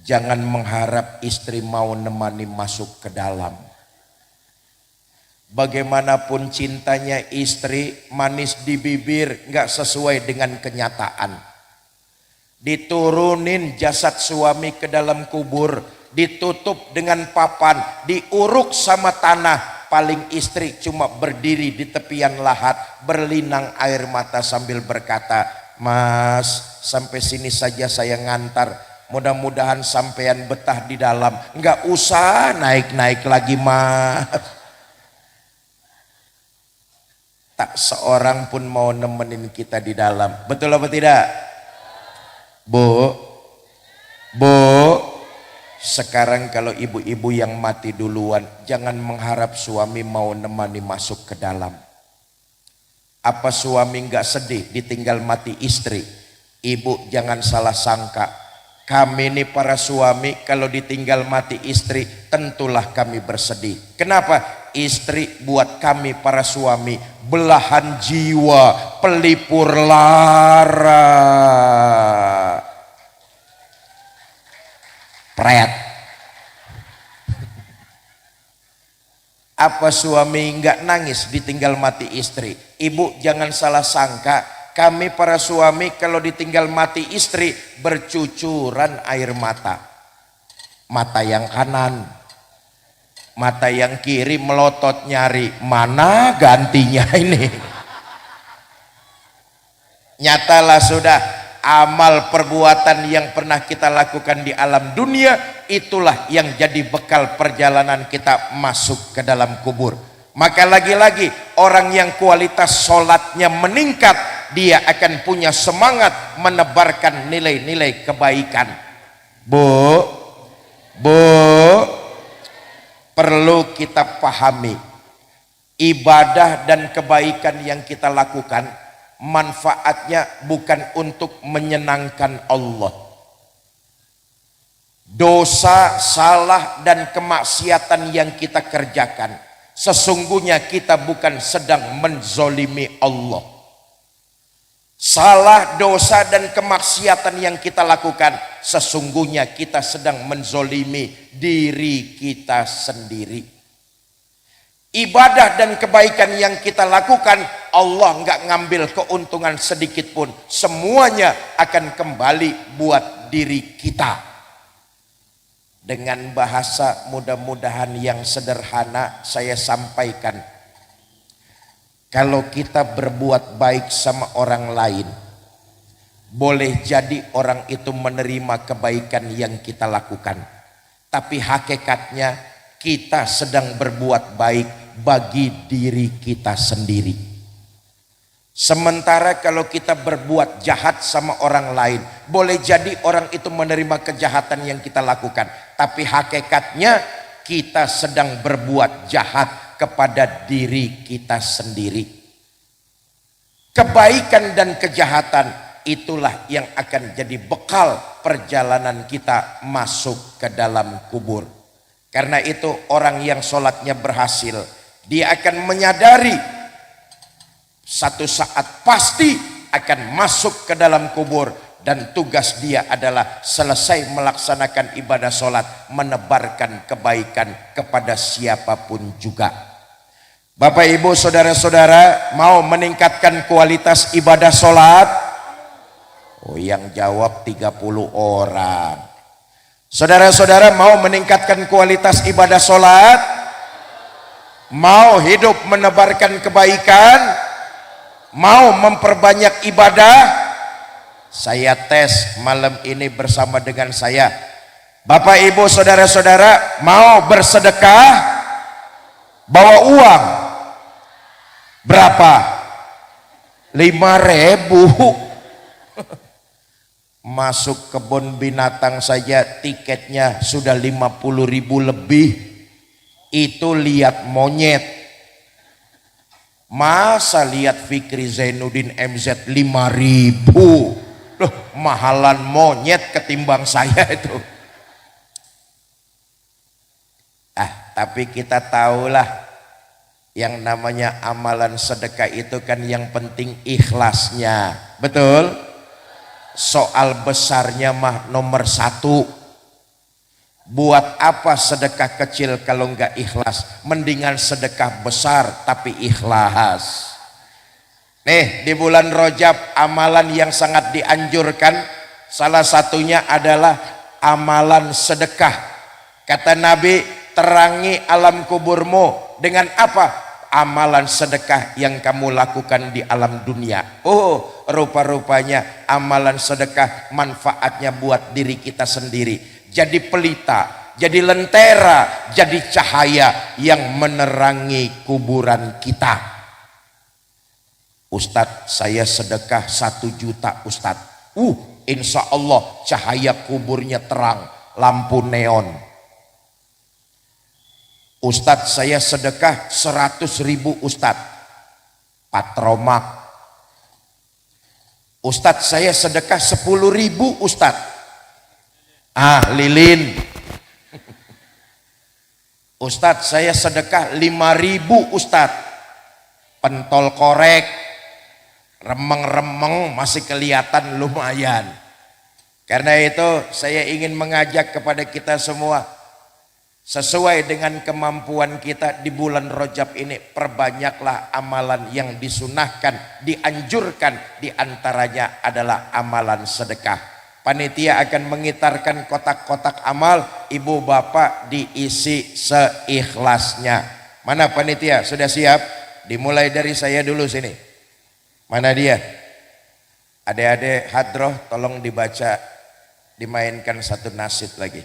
jangan mengharap istri mau nemani masuk ke dalam. Bagaimanapun cintanya istri, manis di bibir nggak sesuai dengan kenyataan. Diturunin jasad suami ke dalam kubur, ditutup dengan papan, diuruk sama tanah. Paling istri cuma berdiri di tepian lahat, berlinang air mata sambil berkata, Mas, sampai sini saja saya ngantar. Mudah-mudahan sampean betah di dalam. Nggak usah naik-naik lagi, Mas. Tak seorang pun mau nemenin kita di dalam. Betul apa tidak? Bu, sekarang kalau ibu-ibu yang mati duluan, jangan mengharap suami mau nemani masuk ke dalam. Apa suami nggak sedih ditinggal mati istri? Ibu jangan salah sangka. Kami ini para suami kalau ditinggal mati istri, tentulah kami bersedih. Kenapa? Istri buat kami para suami belahan jiwa, pelipur lara. Pret. Apa suami enggak nangis ditinggal mati istri? Ibu jangan salah sangka, kami para suami kalau ditinggal mati istri bercucuran air mata. Mata yang kanan, Mata yang kiri melotot nyari mana gantinya ini. Nyatalah sudah, amal perbuatan yang pernah kita lakukan di alam dunia itulah yang jadi bekal perjalanan kita masuk ke dalam kubur. Maka lagi-lagi orang yang kualitas sholatnya meningkat, dia akan punya semangat menebarkan nilai-nilai kebaikan. Bu, perlu kita pahami, ibadah dan kebaikan yang kita lakukan manfaatnya bukan untuk menyenangkan Allah. Dosa, salah dan kemaksiatan yang kita kerjakan, sesungguhnya kita bukan sedang menzolimi Allah. Salah, dosa dan kemaksiatan yang kita lakukan, sesungguhnya kita sedang menzolimi diri kita sendiri. Ibadah dan kebaikan yang kita lakukan, Allah nggak ngambil keuntungan sedikit pun, semuanya akan kembali buat diri kita. Dengan bahasa mudah-mudahan yang sederhana saya sampaikan, kalau kita berbuat baik sama orang lain, boleh jadi orang itu menerima kebaikan yang kita lakukan, tapi hakikatnya kita sedang berbuat baik bagi diri kita sendiri. Sementara kalau kita berbuat jahat sama orang lain, boleh jadi orang itu menerima kejahatan yang kita lakukan, tapi hakikatnya kita sedang berbuat jahat kepada diri kita sendiri. Kebaikan dan kejahatan itulah yang akan jadi bekal perjalanan kita masuk ke dalam kubur. Karena itu orang yang sholatnya berhasil, dia akan menyadari satu saat pasti akan masuk ke dalam kubur, dan tugas dia adalah selesai melaksanakan ibadah sholat menebarkan kebaikan kepada siapapun juga. Bapak ibu saudara-saudara, mau meningkatkan kualitas ibadah sholat? Oh, yang jawab 30 orang. Saudara-saudara mau meningkatkan kualitas ibadah sholat? Mau hidup menebarkan kebaikan? Mau memperbanyak ibadah? Saya tes malam ini bersama dengan saya. Bapak ibu saudara-saudara mau bersedekah? Bawa uang berapa? 5.000. Masuk kebun binatang saja tiketnya sudah 50.000 lebih. Itu lihat monyet. Masa lihat Fikri Zainuddin MZ 5.000? Loh, mahalan monyet ketimbang saya itu. Tapi kita tahulah yang namanya amalan sedekah itu kan yang penting ikhlasnya. Betul? Soal besarnya mah nomor 1. Buat apa sedekah kecil kalau enggak ikhlas? Mendingan sedekah besar tapi ikhlas. Nih, di bulan Rajab amalan yang sangat dianjurkan, salah satunya adalah amalan sedekah. Kata Nabi, terangi alam kuburmu dengan apa? Amalan sedekah yang kamu lakukan di alam dunia. Oh, rupa-rupanya amalan sedekah manfaatnya buat diri kita sendiri. Jadi pelita, jadi lentera, jadi cahaya yang menerangi kuburan kita. Ustadz, saya sedekah 1 juta Ustadz. Insya Allah cahaya kuburnya terang, lampu neon. Ustadz, saya sedekah 100.000 Ustadz, patromak. Ustadz, saya sedekah 10.000 Ustadz, lilin. Ustadz, saya sedekah 5.000 Ustadz, pentol korek, remeng-remeng masih kelihatan lumayan. Karena itu saya ingin mengajak kepada kita semua, sesuai dengan kemampuan kita di bulan Rajab ini, perbanyaklah amalan yang disunahkan, dianjurkan. Di antaranya adalah amalan sedekah. Panitia akan mengitarkan kotak-kotak amal, ibu bapak diisi seikhlasnya. Mana panitia? Sudah siap? Dimulai dari saya dulu sini. Mana dia? Adik-adik hadroh tolong dibaca, dimainkan satu nasyid lagi.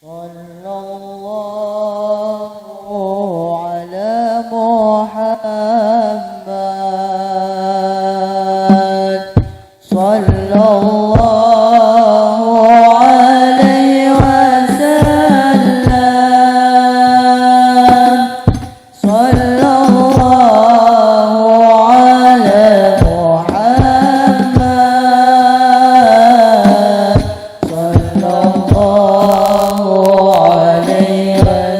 Sallallahu ala Muhammad, sallallahu alaihi wasallam, sallallahu ala Muhammad, sallallahu alaihi wasallam.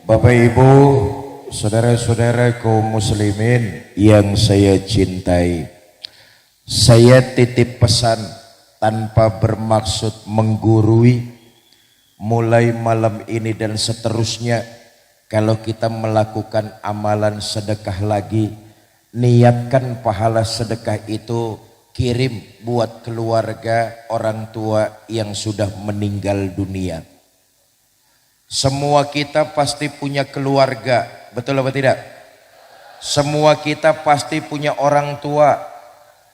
Bapak Ibu, saudara-saudara kaum muslimin yang saya cintai, saya titip pesan tanpa bermaksud menggurui. Mulai malam ini dan seterusnya, kalau kita melakukan amalan sedekah lagi, niatkan pahala sedekah itu kirim buat keluarga orang tua yang sudah meninggal dunia. Semua kita pasti punya keluarga, betul apa tidak? Semua kita pasti punya orang tua.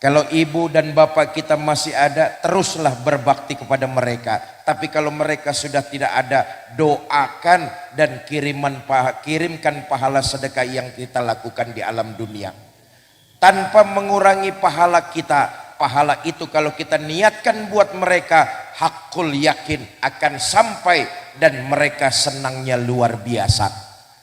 Kalau ibu dan bapak kita masih ada, teruslah berbakti kepada mereka. Tapi kalau mereka sudah tidak ada, doakan dan kirimkan pahala sedekah yang kita lakukan di alam dunia. Tanpa mengurangi pahala kita. Pahala itu kalau kita niatkan buat mereka, hakul yakin akan sampai dan mereka senangnya luar biasa.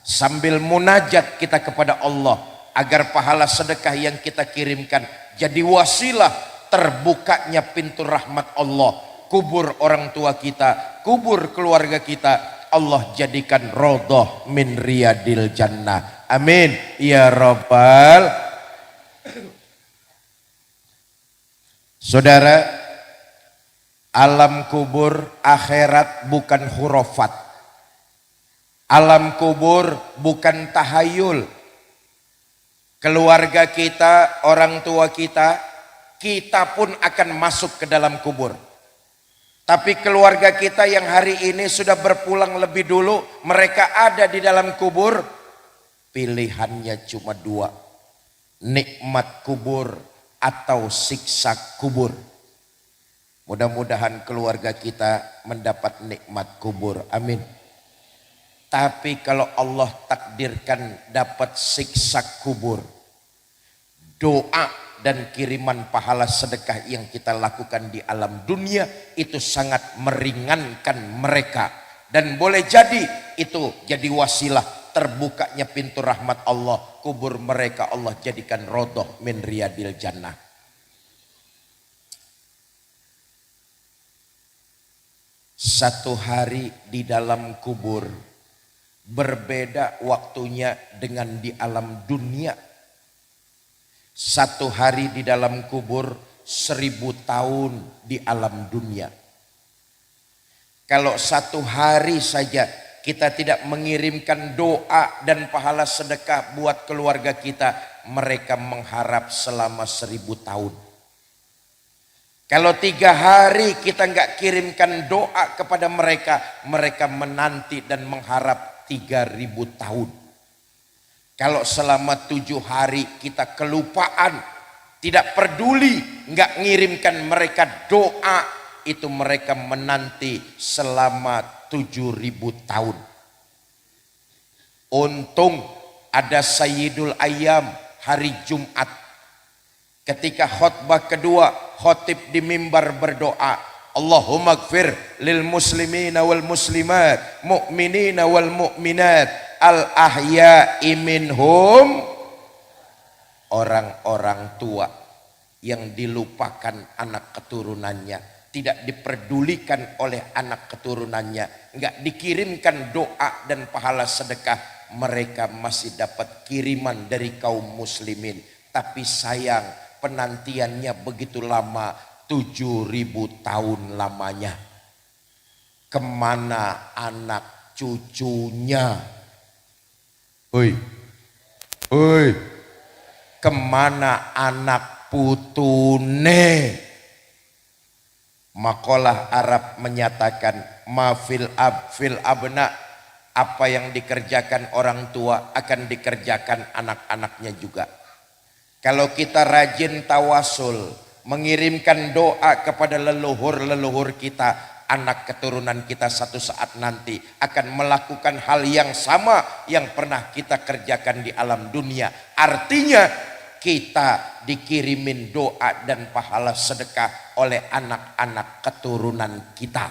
Sambil munajat kita kepada Allah agar pahala sedekah yang kita kirimkan jadi wasilah terbukanya pintu rahmat Allah. Kubur orang tua kita, kubur keluarga kita, Allah jadikan rodoh min riyadil jannah. Amin ya rabbal. Saudara, alam kubur akhirat bukan hurufat. Alam kubur bukan tahayul. Keluarga kita, orang tua kita, kita pun akan masuk ke dalam kubur. Tapi keluarga kita yang hari ini sudah berpulang lebih dulu, mereka ada di dalam kubur. Pilihannya cuma dua, nikmat kubur atau siksa kubur. Mudah-mudahan keluarga kita mendapat nikmat kubur, amin. Tapi kalau Allah takdirkan dapat siksa kubur, doa dan kiriman pahala sedekah yang kita lakukan di alam dunia itu sangat meringankan mereka. Dan boleh jadi itu jadi wasilah terbukanya pintu rahmat Allah. Kubur mereka Allah jadikan rodoh min riyadil jannah. Satu hari di dalam kubur berbeda waktunya dengan di alam dunia. Satu hari di dalam kubur 1000 tahun di alam dunia. Kalau satu hari saja kita tidak mengirimkan doa dan pahala sedekah buat keluarga kita, mereka mengharap selama 1000 tahun. Kalau 3 hari kita nggak kirimkan doa kepada mereka, mereka menanti dan mengharap 3000 tahun. Kalau selama 7 hari kita kelupaan, tidak peduli, nggak ngirimkan mereka doa, itu mereka menanti selama 7000 tahun. Untung ada Sayyidul Ayyam hari Jumat. Ketika khutbah kedua, khotib di mimbar berdoa, Allahumma gfir lil muslimina wal muslimat, mu'minina wal mu'minat, al ahya'i minhum, orang-orang tua yang dilupakan anak keturunannya, tidak diperdulikan oleh anak keturunannya, enggak dikirimkan doa dan pahala sedekah, mereka masih dapat kiriman dari kaum muslimin. Tapi sayang, penantiannya begitu lama, 7000 tahun lamanya. Kemana anak cucunya? Hoi, hoi, kemana anak putune? Makalah Arab menyatakan mafil abna, apa yang dikerjakan orang tua akan dikerjakan anak-anaknya juga. Kalau kita rajin tawasul, mengirimkan doa kepada leluhur-leluhur kita, anak keturunan kita satu saat nanti akan melakukan hal yang sama yang pernah kita kerjakan di alam dunia. Artinya kita dikirimin doa dan pahala sedekah oleh anak-anak keturunan kita.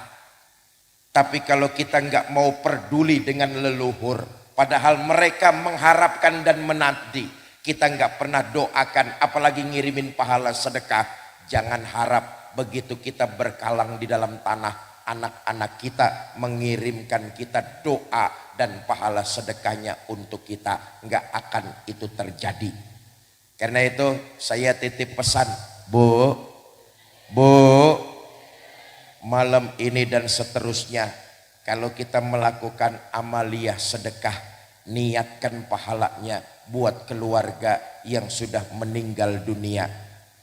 Tapi kalau kita nggak mau peduli dengan leluhur, padahal mereka mengharapkan dan menanti, kita nggak pernah doakan, apalagi ngirimin pahala sedekah. Jangan harap begitu kita berkalang di dalam tanah, anak-anak kita mengirimkan kita doa dan pahala sedekahnya untuk kita. Nggak akan itu terjadi. Karena itu saya titip pesan, Bu, malam ini dan seterusnya, kalau kita melakukan amaliyah sedekah, niatkan pahalanya buat keluarga yang sudah meninggal dunia.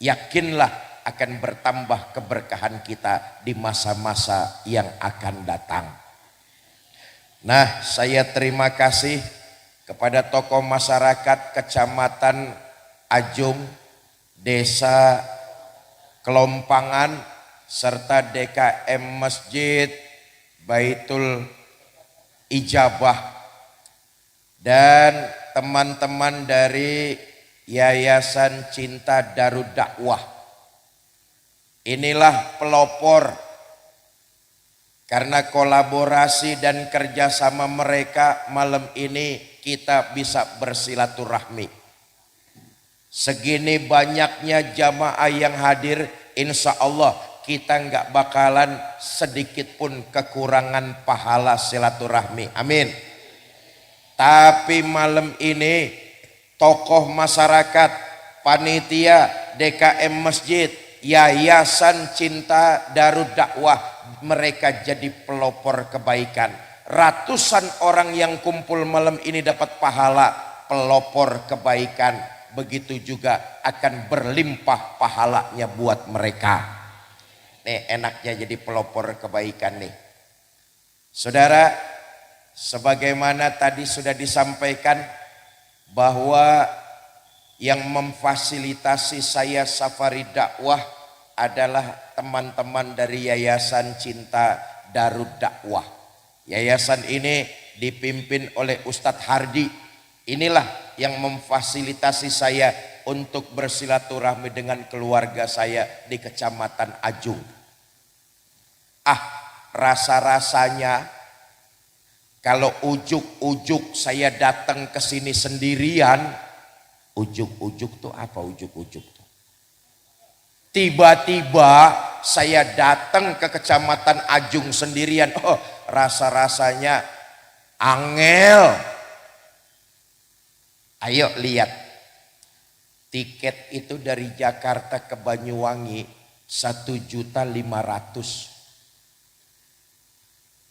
Yakinlah akan bertambah keberkahan kita di masa-masa yang akan datang. Nah, saya terima kasih kepada tokoh masyarakat Kecamatan Ajung, Desa Kelompangan, serta DKM Masjid Baitul Ijabah, dan teman-teman dari Yayasan Cinta Darud Dakwah. Inilah pelopor, karena kolaborasi dan kerjasama mereka malam ini kita bisa bersilaturahmi. Segini banyaknya jamaah yang hadir, insya Allah kita nggak bakalan sedikit pun kekurangan pahala silaturahmi. Amin. Tapi malam ini tokoh masyarakat, panitia, DKM Masjid, Yayasan Cinta Darud Dakwah, mereka jadi pelopor kebaikan. Ratusan orang yang kumpul malam ini dapat pahala pelopor kebaikan. Begitu juga akan berlimpah pahalanya buat mereka. Nih enaknya jadi pelopor kebaikan nih. Saudara, sebagaimana tadi sudah disampaikan bahwa yang memfasilitasi saya safari dakwah adalah teman-teman dari Yayasan Cinta Darud Dakwah. Yayasan ini dipimpin oleh Ustadz Hardi. Inilah yang memfasilitasi saya untuk bersilaturahmi dengan keluarga saya di Kecamatan Ajung. Rasa-rasanya kalau ujuk-ujuk saya datang ke sini sendirian. Ujuk-ujuk tuh apa ujuk-ujuk tuh? Tiba-tiba saya datang ke Kecamatan Ajung sendirian. Oh, rasa-rasanya angel. Ayo lihat. Tiket itu dari Jakarta ke Banyuwangi 1.500.000.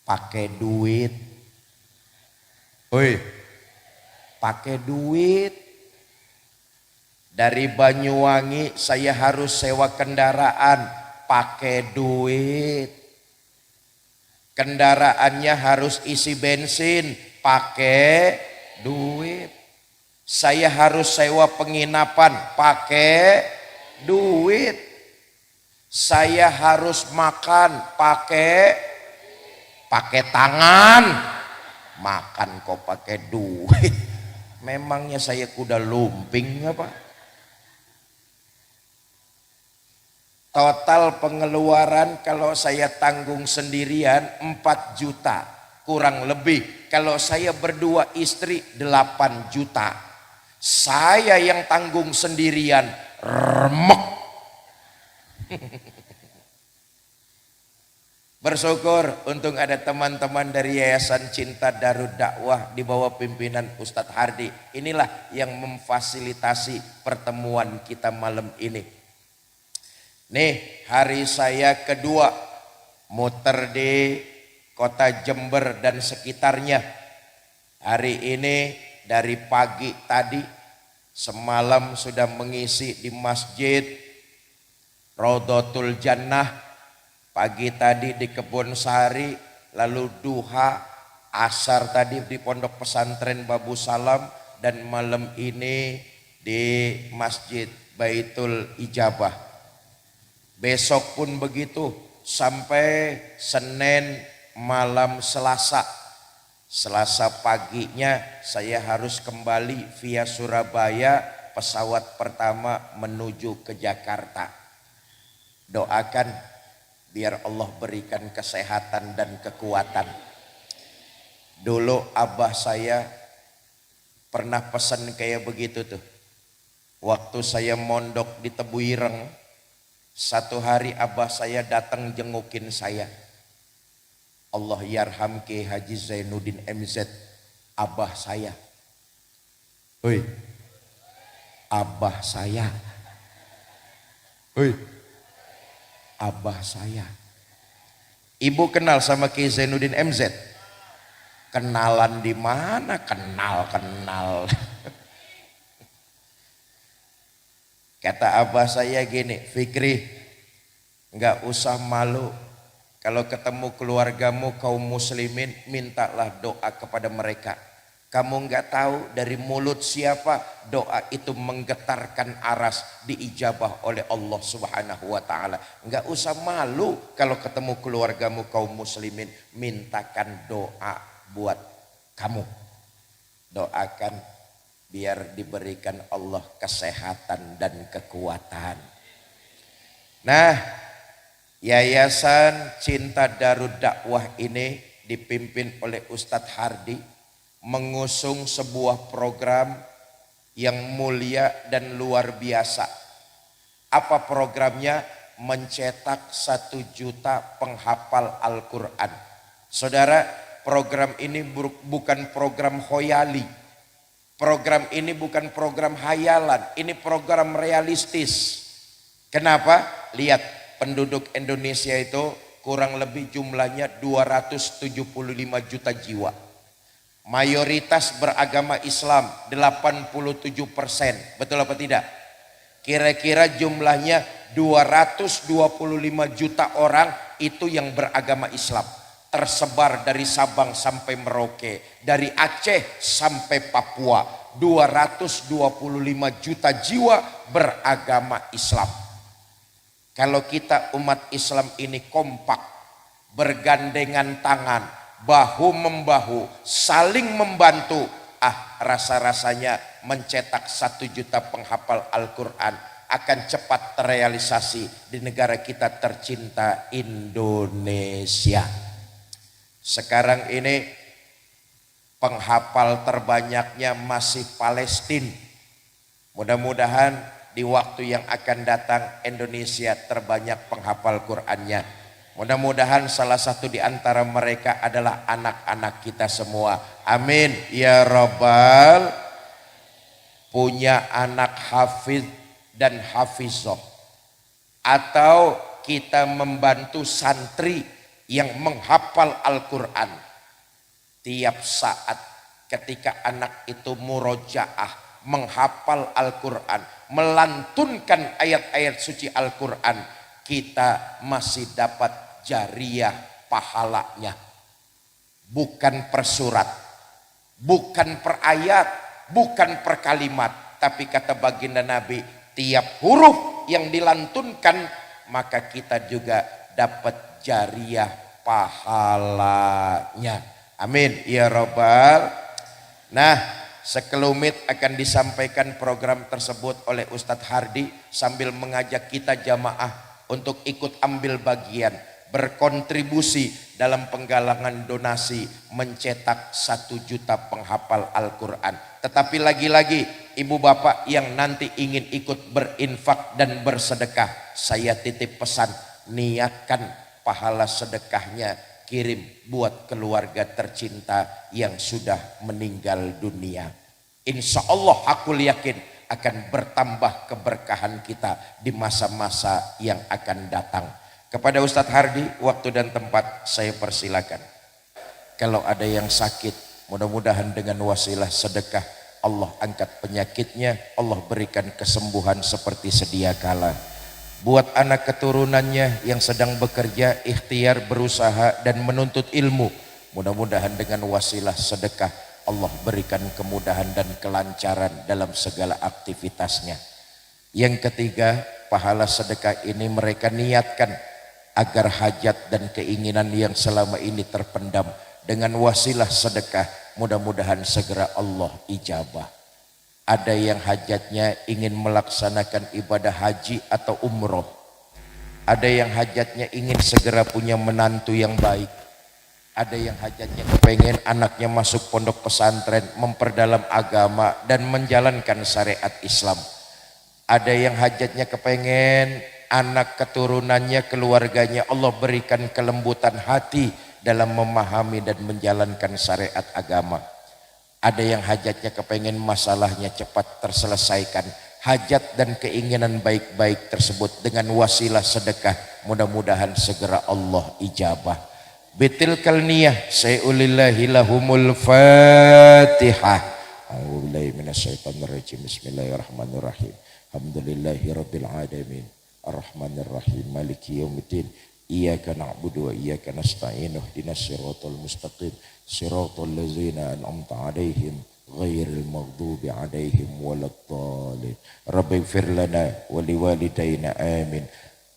Pakai duit. Pakai duit. Dari Banyuwangi saya harus sewa kendaraan, pakai duit. Kendaraannya harus isi bensin, pakai duit. Saya harus sewa penginapan, pakai duit. Saya harus makan, pakai tangan. Makan kok pakai duit. Memangnya saya kuda lumping apa? Total pengeluaran kalau saya tanggung sendirian 4 juta kurang lebih. Kalau saya berdua istri 8 juta. Saya yang tanggung sendirian, remek. Bersyukur untung ada teman-teman dari Yayasan Cinta Darud Dakwah di bawah pimpinan Ustadz Hardi. Inilah yang memfasilitasi pertemuan kita malam ini. Nih hari saya kedua muter di kota Jember dan sekitarnya. Hari ini dari pagi tadi, semalam sudah mengisi di Masjid Raudhatul Jannah, pagi tadi di Kebun Sari, lalu duha, asar tadi di Pondok Pesantren Babu Salam, dan malam ini di Masjid Baitul Ijabah. Besok pun begitu, sampai Senin malam Selasa. Selasa paginya saya harus kembali via Surabaya, pesawat pertama menuju ke Jakarta. Doakan biar Allah berikan kesehatan dan kekuatan. Dulu abah saya pernah pesan kayak begitu tuh. Waktu saya mondok di Tebuireng, satu hari abah saya datang jengukin saya. Allah yarham Ki Haji Zainuddin MZ, abah saya. Hoi, abah saya. Hoi, abah saya. Ibu kenal sama Ki Zainuddin MZ? Kenalan di mana? Kenal. Kata abah saya gini, Fikri, nggak usah malu. Kalau ketemu keluargamu kaum muslimin, mintalah doa kepada mereka. Kamu nggak tahu dari mulut siapa doa itu menggetarkan aras, diijabah oleh Allah Subhanahu wa taala. Nggak usah malu kalau ketemu keluargamu kaum muslimin, mintakan doa buat kamu. Doakan biar diberikan Allah kesehatan dan kekuatan. Nah, Yayasan Cinta Darud Dakwah ini dipimpin oleh Ustadz Hardi mengusung sebuah program yang mulia dan luar biasa. Apa programnya? Mencetak 1 juta penghafal Al-Quran. Saudara, program ini bukan program khoyali. Program ini bukan program hayalan, ini program realistis. Kenapa? Lihat. Penduduk Indonesia itu kurang lebih jumlahnya 275 juta jiwa. Mayoritas beragama Islam 87%. Betul apa tidak? Kira-kira jumlahnya 225 juta orang itu yang beragama Islam. Tersebar dari Sabang sampai Merauke, dari Aceh sampai Papua. 225 juta jiwa beragama Islam. Kalau kita umat Islam ini kompak, bergandengan tangan, bahu membahu, saling membantu, rasa-rasanya mencetak 1 juta penghafal Al-Quran akan cepat terrealisasi di negara kita tercinta Indonesia. Sekarang ini penghafal terbanyaknya masih Palestina. Mudah-mudahan di waktu yang akan datang Indonesia terbanyak penghafal Qur'annya. Mudah-mudahan salah satu di antara mereka adalah anak-anak kita semua. Amin ya Rabbal. Punya anak hafiz dan hafizah, atau kita membantu santri yang menghafal Al-Quran. Tiap saat ketika anak itu murojaah, menghafal Al-Quran, melantunkan ayat-ayat suci Al-Quran, kita masih dapat jariah pahalanya. Bukan per surat, bukan per ayat, bukan per kalimat, tapi kata baginda Nabi, tiap huruf yang dilantunkan maka kita juga dapat jariah pahalanya. Amin ya Rabbal. Nah, sekelumit akan disampaikan program tersebut oleh Ustadz Hardi sambil mengajak kita jamaah untuk ikut ambil bagian, berkontribusi dalam penggalangan donasi mencetak 1 juta penghafal Al-Quran. Tetapi lagi-lagi ibu bapak yang nanti ingin ikut berinfak dan bersedekah, saya titip pesan, niatkan pahala sedekahnya, kirim buat keluarga tercinta yang sudah meninggal dunia. Insya Allah aku yakin akan bertambah keberkahan kita di masa-masa yang akan datang. Kepada Ustadz Hardi, waktu dan tempat saya persilakan. Kalau ada yang sakit, mudah-mudahan dengan wasilah sedekah Allah angkat penyakitnya, Allah berikan kesembuhan seperti sedia kala. Buat anak keturunannya yang sedang bekerja, ikhtiar, berusaha dan menuntut ilmu, mudah-mudahan dengan wasilah sedekah Allah berikan kemudahan dan kelancaran dalam segala aktivitasnya. Yang ketiga, pahala sedekah ini mereka niatkan agar hajat dan keinginan yang selama ini terpendam dengan wasilah sedekah mudah-mudahan segera Allah ijabah. Ada yang hajatnya ingin melaksanakan ibadah haji atau umroh. Ada yang hajatnya ingin segera punya menantu yang baik. Ada yang hajatnya kepengen anaknya masuk pondok pesantren, memperdalam agama dan menjalankan syariat Islam. Ada yang hajatnya kepengen anak keturunannya, keluarganya Allah berikan kelembutan hati dalam memahami dan menjalankan syariat agama. Ada yang hajatnya kepengen masalahnya cepat terselesaikan. Hajat dan keinginan baik-baik tersebut dengan wasilah sedekah mudah-mudahan segera Allah ijabah. Bitilkal niyah sayulillahi lahumul fatihah. A'udzubillahi minasyaitonirrajim. Bismillahirrahmanirrahim. Alhamdulillahi rabbil alamin. Ar-Rahmanir-Rahim. Maliki yaumiddin. Iyyaka na'budu wa iyyaka nasta'in. Ihdinas siratal mustaqim. Siratal ladzina an'amta 'alaihim ghairil maghdubi 'alaihim waladdallin. Rabbighfir lana wa liwalidayna amin.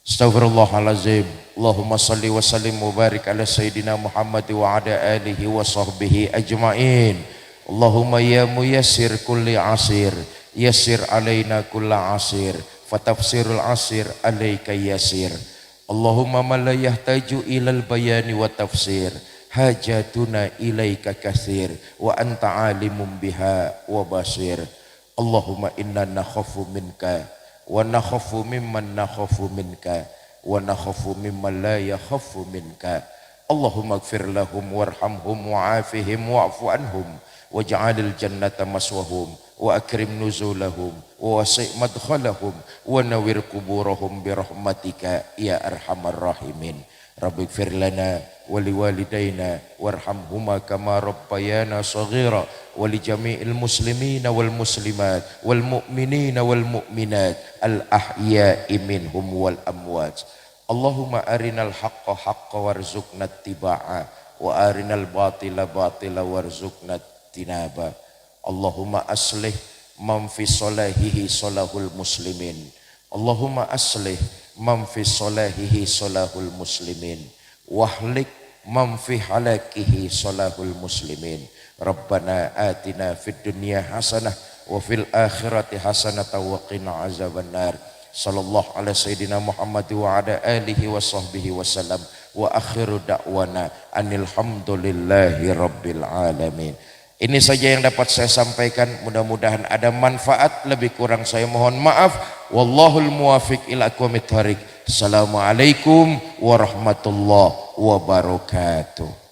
Astaghfirullahalazim. Allahumma salli wa sallim wa barik ala sayyidina Muhammad wa ala alihi wa sahbihi ajma'in. Allahumma ya muyassir kulli asir, yassir alaina kulla asir, fatafsirul asir alaika yasir. Allahumma man la yahtaju ilal bayani wa tafsir, hajatuna ilaika kathir, wa anta alimun biha wa basir. Allahumma inna nakhafu minka wa nakhafu mimman nakhafu minka wa nakhafu mimman la yakhafu minka. Allahumma ighfir lahum warhamhum wa'afihim wa'fu anhum waj'alil jannata maswahum wa akrim nuzulahum wa wasi' madkhalahum wa nawwir kuburahum birahmatika ya arhamar rahimin. Rabbi ighfir lana wa liwalidayna warhamhuma kama rabbayana shaghira wa li jami'il muslimina wal muslimat wal mu'minina wal mu'minat al ahya'i minhum wal amwat. Allahumma arinal haqqa haqqa warzuqna ittiba'a wa arinal batila batila warzuqna tinaba. Allahumma aslih man fi salahihi salahul muslimin. Allahumma aslih man fi salahihi salahul muslimin. Wahlik man fi halakihi salahul muslimin. Rabbana atina fid dunya hasanah wa fil akhirati hasanah wa qina azaban nar. Sallallahu ala sayyidina Muhammad wa ala alihi wa sahbihi wasallam. Wa akhiru da'wana anil hamdulillahi rabbil alamin. Ini saja yang dapat saya sampaikan, mudah-mudahan ada manfaat, lebih kurang saya mohon maaf. Wallahul muwafiq ila aqwamit thariq. Assalamualaikum warahmatullahi wabarakatuh.